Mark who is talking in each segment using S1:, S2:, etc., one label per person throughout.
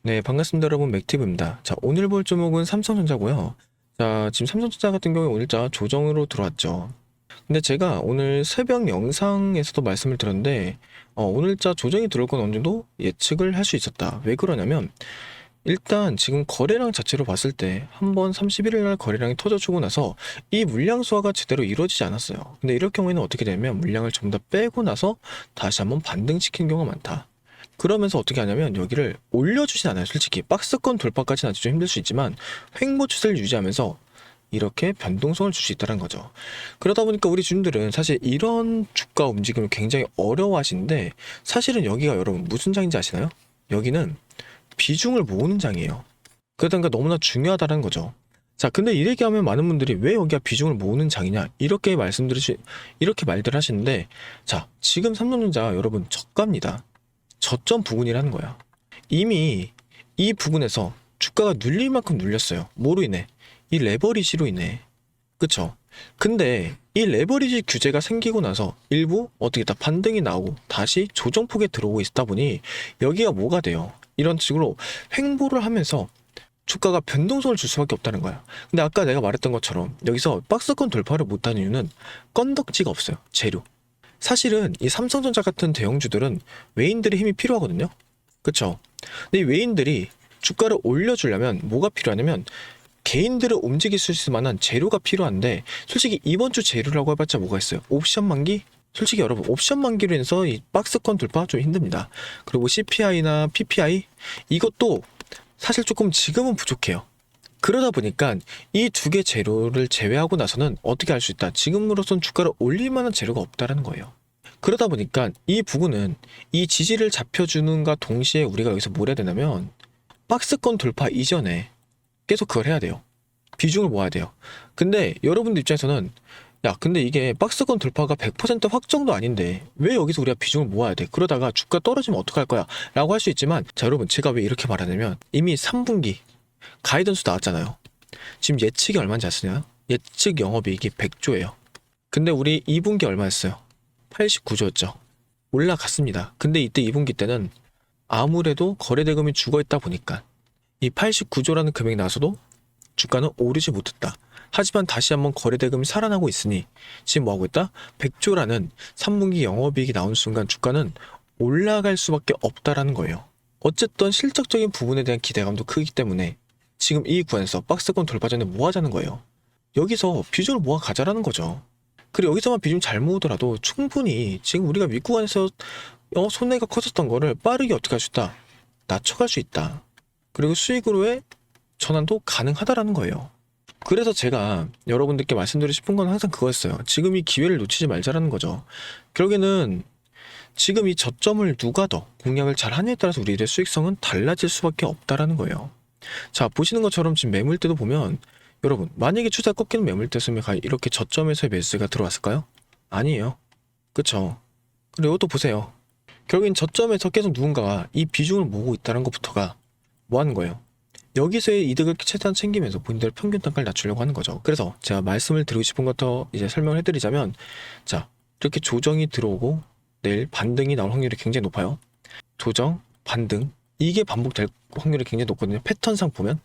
S1: 네, 반갑습니다, 여러분. 맥티브입니다. 자, 오늘 볼 종목은 삼성전자고요. 자, 지금 삼성전자 같은 경우에 오늘자 조정으로 들어왔죠. 근데 제가 오늘 새벽 영상에서도 말씀을 드렸는데, 오늘자 조정이 들어올 건 어느 정도 예측을 할 수 있었다. 왜 그러냐면, 일단 지금 거래량 자체로 봤을 때 한번 31일 날 거래량이 터져주고 나서 이 물량 소화가 제대로 이루어지지 않았어요. 근데 이럴 경우에는 어떻게 되냐면 물량을 전부 다 빼고 나서 다시 한번 반등시키는 경우가 많다. 그러면서 어떻게 하냐면 여기를 올려주진 않아요. 솔직히 박스권 돌파까지는 아주 좀 힘들 수 있지만 횡보 추세를 유지하면서 이렇게 변동성을 줄 수 있다는 거죠. 그러다 보니까 우리 주주들은 사실 이런 주가 움직임을 굉장히 어려워하시는데, 사실은 여기가 여러분 무슨 장인지 아시나요? 여기는 비중을 모으는 장이에요. 그러다 보니까 너무나 중요하다는 거죠. 자, 근데 이 얘기하면 많은 분들이 왜 여기가 비중을 모으는 장이냐 이렇게 이렇게 말들 하시는데, 자, 지금 삼성전자 여러분 저가입니다. 저점 부근이라는 거야. 이미 이 부근에서 주가가 눌릴 만큼 눌렸어요. 뭐로 인해? 이 레버리지로 인해. 그쵸? 근데 이 레버리지 규제가 생기고 나서 일부 어떻게 다 반등이 나오고 다시 조정폭에 들어오고 있다 보니 여기가 뭐가 돼요? 이런 식으로 횡보를 하면서 주가가 변동성을 줄 수밖에 없다는 거야. 근데 아까 내가 말했던 것처럼 여기서 박스권 돌파를 못한 이유는 건덕지가 없어요. 재료. 사실은 이 삼성전자 같은 대형주들은 외인들의 힘이 필요하거든요. 그쵸? 근데 이 외인들이 주가를 올려주려면 뭐가 필요하냐면 개인들을 움직일 수 있을 만한 재료가 필요한데, 솔직히 이번 주 재료라고 해봤자 뭐가 있어요? 옵션 만기? 솔직히 여러분 옵션 만기로 인해서 이 박스권 돌파 좀 힘듭니다. 그리고 CPI나 PPI 이것도 사실 조금 지금은 부족해요. 그러다 보니까 이 두 개 재료를 제외하고 나서는 어떻게 할 수 있다? 지금으로선 주가를 올릴 만한 재료가 없다라는 거예요. 그러다 보니까 이 부분은 이 지지를 잡혀주는가 동시에 우리가 여기서 뭘 해야 되냐면 박스권 돌파 이전에 계속 그걸 해야 돼요. 비중을 모아야 돼요. 근데 여러분들 입장에서는 야, 근데 이게 박스권 돌파가 100% 확정도 아닌데 왜 여기서 우리가 비중을 모아야 돼? 그러다가 주가 떨어지면 어떡할 거야? 라고 할 수 있지만, 자, 여러분 제가 왜 이렇게 말하냐면 이미 3분기 가이던스 나왔잖아요. 지금 예측이 얼마인지 아시나요? 예측 영업이익이 100조예요. 근데 우리 2분기 얼마였어요? 89조였죠. 올라갔습니다. 근데 이때 2분기 때는 아무래도 거래대금이 죽어있다 보니까 이 89조라는 금액이 나서도 주가는 오르지 못했다. 하지만 다시 한번 거래대금이 살아나고 있으니 지금 뭐하고 있다? 100조라는 3분기 영업이익이 나온 순간 주가는 올라갈 수밖에 없다라는 거예요. 어쨌든 실적적인 부분에 대한 기대감도 크기 때문에 지금 이 구간에서 박스권 돌파 전에 뭐 하자는 거예요? 여기서 비중을 모아 가자라는 거죠. 그리고 여기서만 비중 잘 모으더라도 충분히 지금 우리가 윗구간에서 손해가 커졌던 거를 빠르게 어떻게 할 수 있다? 낮춰갈 수 있다. 그리고 수익으로의 전환도 가능하다라는 거예요. 그래서 제가 여러분들께 말씀드리고 싶은 건 항상 그거였어요. 지금 이 기회를 놓치지 말자라는 거죠. 결국에는 지금 이 저점을 누가 더 공략을 잘 하느냐에 따라서 우리들의 수익성은 달라질 수밖에 없다라는 거예요. 자, 보시는 것처럼 지금 매물대도 보면 여러분 만약에 추세가 꺾이는 매물대였으면 이렇게 저점에서의 매수가 들어왔을까요? 아니에요. 그쵸? 그리고 이것도 보세요. 결국엔 저점에서 계속 누군가가 이 비중을 모으고 있다는 것부터가 뭐 하는 거예요? 여기서의 이득을 최대한 챙기면서 본인들 평균 단가를 낮추려고 하는 거죠. 그래서 제가 말씀을 드리고 싶은 것부터 이제 설명을 해드리자면, 자, 이렇게 조정이 들어오고 내일 반등이 나올 확률이 굉장히 높아요. 조정, 반등, 이게 반복될 확률이 굉장히 높거든요. 패턴상 보면.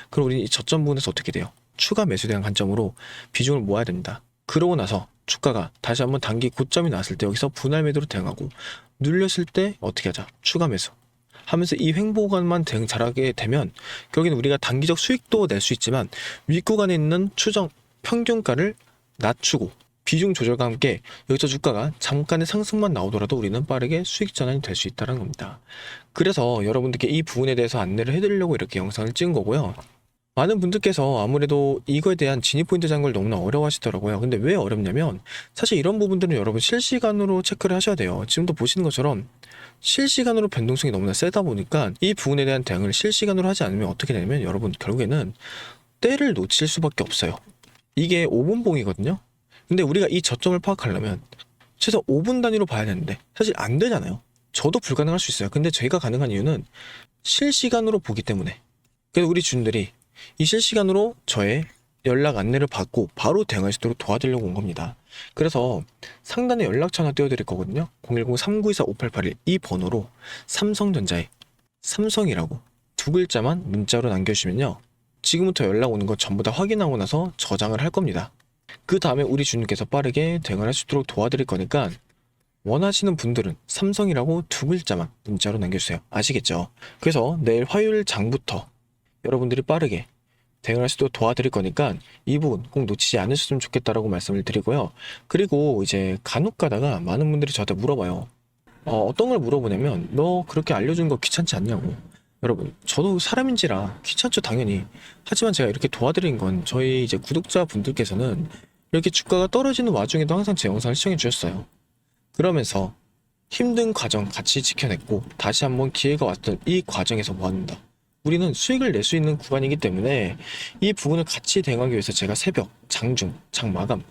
S1: 그럼 우리 이 저점 부분에서 어떻게 돼요? 추가 매수에 대한 관점으로 비중을 모아야 됩니다. 그러고 나서 주가가 다시 한번 단기 고점이 나왔을 때 여기서 분할 매도로 대응하고, 눌렸을 때 어떻게 하자? 추가 매수 하면서 이 횡보구간만 대응 잘하게 되면 결국에는 우리가 단기적 수익도 낼 수 있지만 윗구간에 있는 추정 평균가를 낮추고 비중 조절과 함께 여기서 주가가 잠깐의 상승만 나오더라도 우리는 빠르게 수익 전환이 될 수 있다는 겁니다. 그래서 여러분들께 이 부분에 대해서 안내를 해드리려고 이렇게 영상을 찍은 거고요. 많은 분들께서 아무래도 이거에 대한 진입 포인트 잡는 걸 너무나 어려워하시더라고요. 근데 왜 어렵냐면 사실 이런 부분들은 여러분 실시간으로 체크를 하셔야 돼요. 지금도 보시는 것처럼 실시간으로 변동성이 너무나 세다 보니까 이 부분에 대한 대응을 실시간으로 하지 않으면 어떻게 되냐면 여러분 결국에는 때를 놓칠 수밖에 없어요. 이게 5분 봉이거든요. 근데 우리가 이 저점을 파악하려면 최소 5분 단위로 봐야 되는데 사실 안 되잖아요. 저도 불가능할 수 있어요. 근데 제가 가능한 이유는 실시간으로 보기 때문에. 그래서 우리 주인들이 이 실시간으로 저의 연락 안내를 받고 바로 대응할 수 있도록 도와드리려고 온 겁니다. 그래서 상단에 연락처 하나 띄워드릴 거거든요. 010-3924-5881 이 번호로 삼성전자에 삼성이라고 두 글자만 문자로 남겨주시면요. 지금부터 연락 오는 거 전부 다 확인하고 나서 저장을 할 겁니다. 그 다음에 우리 주님께서 빠르게 대응을 할 수 있도록 도와드릴 거니까 원하시는 분들은 삼성이라고 두 글자만 문자로 남겨주세요. 아시겠죠? 그래서 내일 화요일 장부터 여러분들이 빠르게 대응할 수 있도록 도와드릴 거니까 이 부분 꼭 놓치지 않으셨으면 좋겠다라고 말씀을 드리고요. 그리고 이제 간혹 가다가 많은 분들이 저한테 물어봐요. 어떤 걸 물어보냐면 너 그렇게 알려주는 거 귀찮지 않냐고. 여러분, 저도 사람인지라 귀찮죠, 당연히. 하지만 제가 이렇게 도와드린 건 저희 이제 구독자분들께서는 이렇게 주가가 떨어지는 와중에도 항상 제 영상을 시청해 주셨어요. 그러면서 힘든 과정 같이 지켜냈고 다시 한번 기회가 왔던 이 과정에서 뭐합니다. 우리는 수익을 낼 수 있는 구간이기 때문에 이 부분을 같이 대응하기 위해서 제가 새벽, 장중, 장마감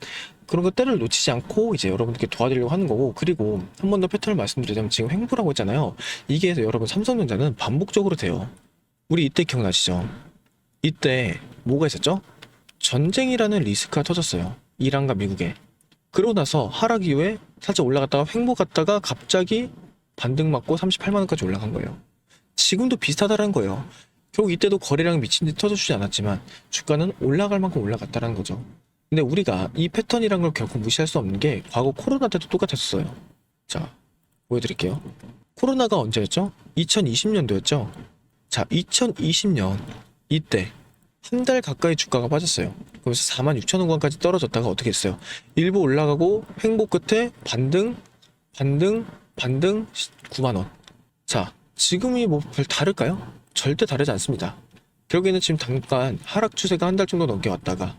S1: 그런 것 때를 놓치지 않고 이제 여러분들께 도와드리려고 하는 거고, 그리고 한 번 더 패턴을 말씀드리자면 지금 횡보라고 했잖아요. 이게 여러분 삼성전자는 반복적으로 돼요. 우리 이때 기억나시죠? 이때 뭐가 있었죠? 전쟁이라는 리스크가 터졌어요. 이란과 미국에. 그러고 나서 하락 이후에 살짝 올라갔다가 횡보 갔다가 갑자기 반등 맞고 38만원까지 올라간 거예요. 지금도 비슷하다는 거예요. 결국 이때도 거래량 미친 듯이 터져주지 않았지만 주가는 올라갈 만큼 올라갔다는 거죠. 근데 우리가 이 패턴이란 걸 결코 무시할 수 없는 게 과거 코로나 때도 똑같았어요. 자, 보여드릴게요. 코로나가 언제였죠? 2020년도였죠? 자, 2020년 이때 한 달 가까이 주가가 빠졌어요. 그래서 46,000원까지 떨어졌다가 어떻게 했어요? 일부 올라가고 횡보 끝에 반등 9만원. 자, 지금이 뭐 별 다를까요? 절대 다르지 않습니다. 결국에는 지금 잠깐 하락 추세가 한 달 정도 넘게 왔다가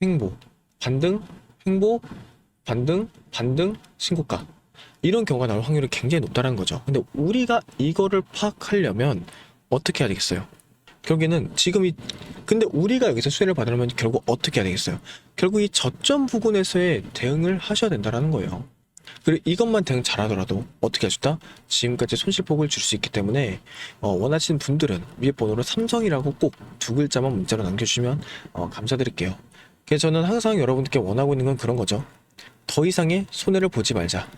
S1: 횡보, 반등, 횡보, 반등, 신고가, 이런 경우가 나올 확률이 굉장히 높다는 거죠. 근데 우리가 이거를 파악하려면 어떻게 해야 되겠어요? 결국에는 근데 우리가 여기서 수혜를 받으려면 결국 어떻게 해야 되겠어요? 결국 이 저점 부근에서의 대응을 하셔야 된다는 거예요. 그리고 이것만 대응 잘하더라도 어떻게 하셨다? 지금까지 손실폭을 줄 수 있기 때문에 원하시는 분들은 위에 번호로 삼성이라고 꼭 두 글자만 문자로 남겨주시면 감사드릴게요. 그래서 저는 항상 여러분들께 원하고 있는 건 그런 거죠. 더 이상의 손해를 보지 말자.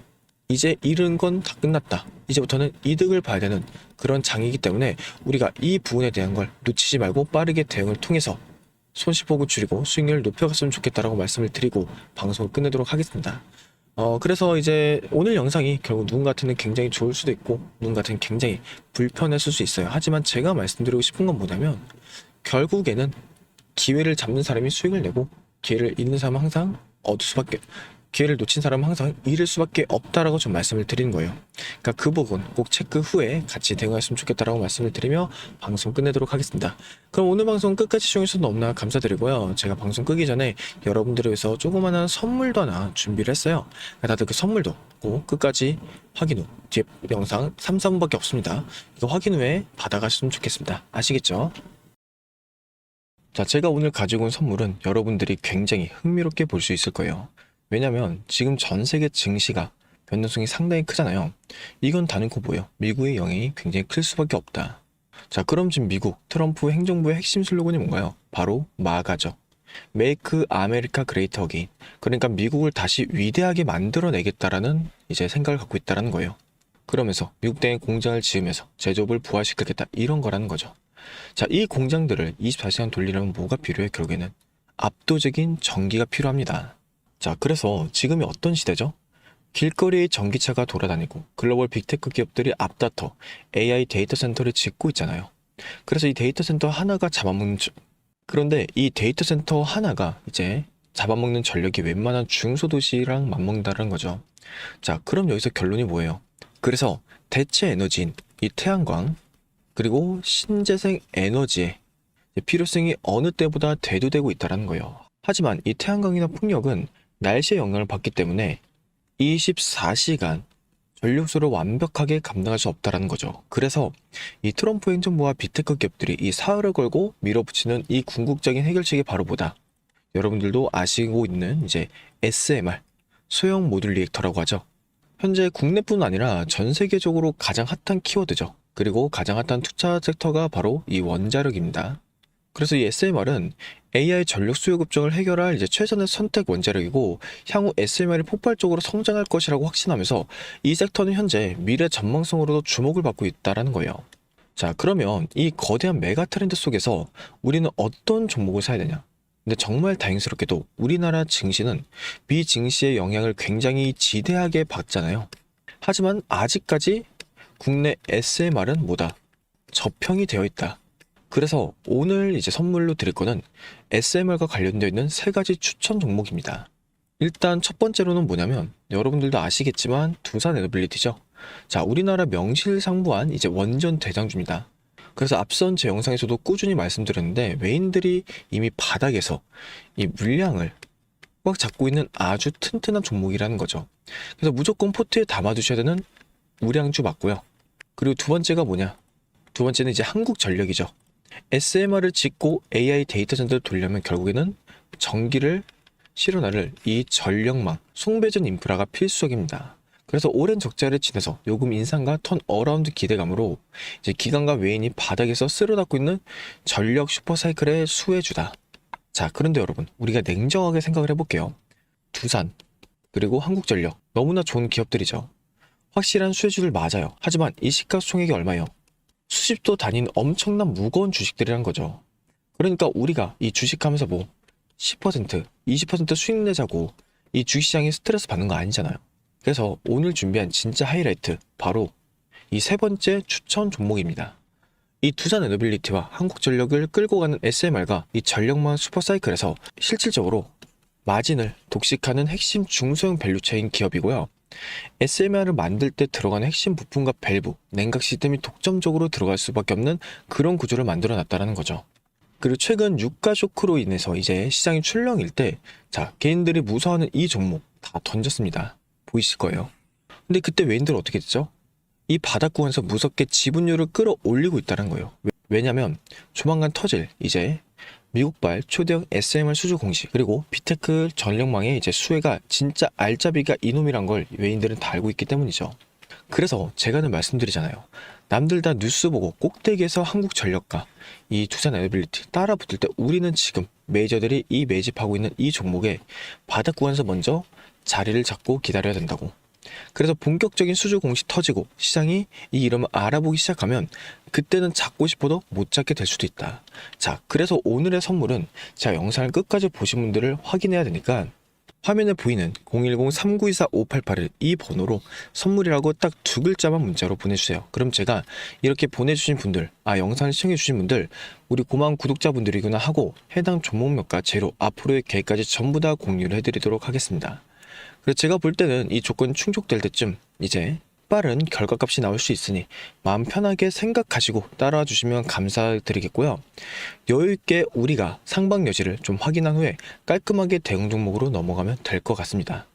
S1: 이제 잃은 건 다 끝났다. 이제부터는 이득을 봐야 되는 그런 장이기 때문에 우리가 이 부분에 대한 걸 놓치지 말고 빠르게 대응을 통해서 손실폭을 줄이고 수익률을 높여갔으면 좋겠다라고 말씀을 드리고 방송을 끝내도록 하겠습니다. 그래서 이제 오늘 영상이 결국 누군가한테는 굉장히 좋을 수도 있고 누군가한테는 굉장히 불편했을 수 있어요. 하지만 제가 말씀드리고 싶은 건 뭐냐면 결국에는 기회를 잡는 사람이 수익을 내고 기회를 잃는 사람은 항상 기회를 놓친 사람은 항상 잃을 수밖에 없다라고 좀 말씀을 드리는 거예요. 그러니까 그 부분 꼭 체크 후에 같이 대응했으면 좋겠다라고 말씀을 드리며 방송 끝내도록 하겠습니다. 그럼 오늘 방송 끝까지 시청해주셔서 너무나 감사드리고요. 제가 방송 끄기 전에 여러분들을 위해서 조그마한 선물도 하나 준비를 했어요. 다들 그 선물도 꼭 끝까지 확인 후 뒤에 영상 3, 4분밖에 없습니다. 이거 확인 후에 받아가셨으면 좋겠습니다. 아시겠죠? 자, 제가 오늘 가지고 온 선물은 여러분들이 굉장히 흥미롭게 볼 수 있을 거예요. 왜냐면 지금 전 세계 증시가 변동성이 상당히 크잖아요. 이건 단언코 뭐예요? 미국의 영향이 굉장히 클 수밖에 없다. 자, 그럼 지금 미국 트럼프 행정부의 핵심 슬로건이 뭔가요? 바로 마가죠. Make America Great Again. 그러니까 미국을 다시 위대하게 만들어내겠다라는 이제 생각을 갖고 있다는 거예요. 그러면서 미국 땅에 공장을 지으면서 제조업을 부활시키겠다, 이런 거라는 거죠. 자, 이 공장들을 24시간 돌리려면 뭐가 필요해? 결국에는 압도적인 전기가 필요합니다. 자, 그래서 지금이 어떤 시대죠? 길거리에 전기차가 돌아다니고 글로벌 빅테크 기업들이 앞다퉈 AI 데이터 센터를 짓고 있잖아요. 그래서 이 데이터 센터 하나가 그런데 이 데이터 센터 하나가 이제 잡아먹는 전력이 웬만한 중소도시랑 맞먹는다는 거죠. 자, 그럼 여기서 결론이 뭐예요? 그래서 대체 에너지인 이 태양광 그리고 신재생 에너지의 필요성이 어느 때보다 대두되고 있다는 거예요. 하지만 이 태양광이나 풍력은 날씨의 영향을 받기 때문에 24시간 전력수를 완벽하게 감당할 수 없다는 거죠. 그래서 이 트럼프 행정부와 빅테크 기업들이 이 사활을 걸고 밀어붙이는 이 궁극적인 해결책이 바로 뭐다? 여러분들도 아시고 있는 이제 SMR, 소형 모듈 리액터라고 하죠. 현재 국내뿐 아니라 전 세계적으로 가장 핫한 키워드죠. 그리고 가장 핫한 투자 섹터가 바로 이 원자력입니다. 그래서 이 SMR은 AI 전력 수요 급증을 해결할 이제 최선의 선택 원자력이고 향후 SMR이 폭발적으로 성장할 것이라고 확신하면서 이 섹터는 현재 미래 전망성으로도 주목을 받고 있다는 거예요. 자, 그러면 이 거대한 메가 트렌드 속에서 우리는 어떤 종목을 사야 되냐? 근데 정말 다행스럽게도 우리나라 증시는 미증시의 영향을 굉장히 지대하게 받잖아요. 하지만 아직까지 국내 SMR은 뭐다? 저평이 되어 있다. 그래서 오늘 이제 선물로 드릴 거는 SMR과 관련되어 있는 세 가지 추천 종목입니다. 일단 첫 번째로는 뭐냐면 여러분들도 아시겠지만 두산 에너빌리티죠. 자, 우리나라 명실상부한 이제 원전 대장주입니다. 그래서 앞선 제 영상에서도 꾸준히 말씀드렸는데 외인들이 이미 바닥에서 이 물량을 꽉 잡고 있는 아주 튼튼한 종목이라는 거죠. 그래서 무조건 포트에 담아두셔야 되는 우량주 맞고요. 그리고 두 번째가 뭐냐? 두 번째는 이제 한국전력이죠. SMR을 짓고 AI 데이터 센터를 돌려면 결국에는 전기를 실어나를 이 전력망, 송배전 인프라가 필수적입니다. 그래서 오랜 적자를 지내서 요금 인상과 턴어라운드 기대감으로 이제 기관과 외인이 바닥에서 쓸어담고 있는 전력 슈퍼사이클의 수혜주다. 자, 그런데 여러분, 우리가 냉정하게 생각을 해볼게요. 두산, 그리고 한국전력, 너무나 좋은 기업들이죠. 확실한 수혜주들 맞아요. 하지만 이 시가총액이 얼마예요? 수십조 단위인 엄청난 무거운 주식들이란 거죠. 그러니까 우리가 이 주식하면서 뭐 10%, 20% 수익 내자고 이 주식시장에 스트레스 받는 거 아니잖아요. 그래서 오늘 준비한 진짜 하이라이트, 바로 이 세 번째 추천 종목입니다. 이 두산 에너빌리티와 한국전력을 끌고 가는 SMR과 이 전력망 슈퍼사이클에서 실질적으로 마진을 독식하는 핵심 중소형 밸류체인 기업이고요. SMR을 만들 때 들어가는 핵심 부품과 밸브, 냉각 시스템이 독점적으로 들어갈 수밖에 없는 그런 구조를 만들어 놨다는 거죠. 그리고 최근 유가 쇼크로 인해서 이제 시장이 출렁일 때, 자, 개인들이 무서워하는 이 종목 다 던졌습니다. 보이실 거예요. 근데 그때 외인들은 어떻게 됐죠? 이 바닥 구간에서 무섭게 지분율을 끌어올리고 있다는 거예요. 왜냐면 조만간 터질 이제 미국발 초대형 SMR 수주 공시, 그리고 비테크 전력망의 이제 수혜가 진짜 알짜비가 이놈이란 걸 외인들은 다 알고 있기 때문이죠. 그래서 제가 늘 말씀드리잖아요. 남들 다 뉴스 보고 꼭대기에서 한국전력과 이 두산 에너빌리티 따라 붙을 때 우리는 지금 메이저들이 이 매집하고 있는 이 종목에 바닥 구간에서 먼저 자리를 잡고 기다려야 된다고. 그래서 본격적인 수주 공시 터지고 시장이 이 이름을 알아보기 시작하면 그때는 잡고 싶어도 못 잡게 될 수도 있다. 자, 그래서 오늘의 선물은 제가 영상을 끝까지 보신 분들을 확인해야 되니까 화면에 보이는 010-3924-5881 이 번호로 선물이라고 딱 두 글자만 문자로 보내주세요. 그럼 제가 이렇게 보내주신 분들, 영상을 시청해주신 분들, 우리 고마운 구독자분들이구나 하고 해당 종목명과 재료, 앞으로의 계획까지 전부 다 공유를 해드리도록 하겠습니다. 그래서 제가 볼 때는 이 조건이 충족될 때쯤 이제 빠른 결과값이 나올 수 있으니 마음 편하게 생각하시고 따라와 주시면 감사드리겠고요. 여유있게 우리가 상방 여지를 좀 확인한 후에 깔끔하게 대응 종목으로 넘어가면 될 것 같습니다.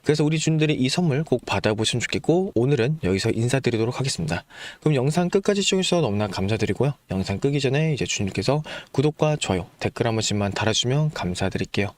S1: 그래서 우리 주인들이 이 선물 꼭 받아보시면 좋겠고, 오늘은 여기서 인사드리도록 하겠습니다. 그럼 영상 끝까지 시청해주셔서 너무나 감사드리고요. 영상 끄기 전에 이제 주님께서 구독과 좋아요, 댓글 한 번씩만 달아주시면 감사드릴게요.